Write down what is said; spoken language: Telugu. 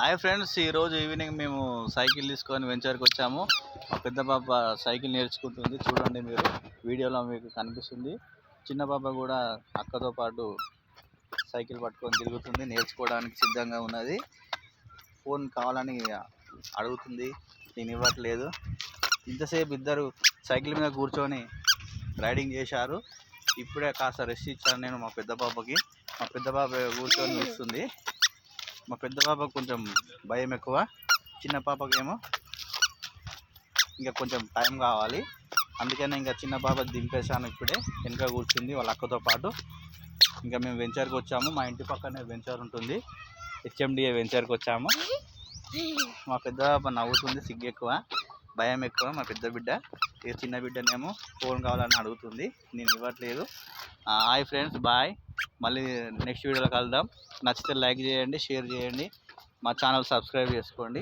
హాయ్ ఫ్రెండ్స్, ఈరోజు ఈవినింగ్ మేము సైకిల్ తీసుకొని వెంచర్కి వచ్చాము. మా పెద్ద పాప సైకిల్ నేర్చుకుంటుంది. చూడండి, మీరు వీడియోలో మీకు కనిపిస్తుంది. చిన్న పాప కూడా అక్కతో పాటు సైకిల్ పట్టుకొని తిరుగుతుంది, నేర్చుకోవడానికి సిద్ధంగా ఉన్నది. ఫోన్ కావాలని అడుగుతుంది, నేను ఇవ్వట్లేదు. ఇంతసేపు ఇద్దరు సైకిల్ మీద కూర్చొని రైడింగ్ చేశారు. ఇప్పుడే కాస్త రెస్ట్ ఇచ్చాను నేను మా పెద్ద పాపకి. మా పెద్ద పాప కూర్చొని చూస్తుంది. మా పెద్ద పాపకు కొంచెం భయం ఎక్కువ, చిన్న పాపకేమో ఇంకా కొంచెం టైం కావాలి. అందుకనే ఇంకా చిన్న పాప దింపేశాను. ఇప్పుడే వెనక కూర్చుంది వాళ్ళ అక్కతో పాటు. ఇంకా మేము వెంచర్కి వచ్చాము. మా ఇంటి పక్కనే వెంచర్ ఉంటుంది, హెచ్ఎండిఏ వెంచర్కి వచ్చాము. మా పెద్ద పాప నవ్వుతుంది, సిగ్గు ఎక్కువ, భయం ఎక్కువ మా పెద్ద బిడ్డ. ఇక చిన్న బిడ్డనేమో ఫోన్ కావాలని అడుగుతుంది, నేను ఇవ్వట్లేదు. Hi friends, bye. మళ్ళీ నెక్స్ట్ వీడియోలో కలుద్దాం. నచ్చితే లైక్ చేయండి, షేర్ చేయండి, మా ఛానల్ సబ్స్క్రైబ్ చేసుకోండి.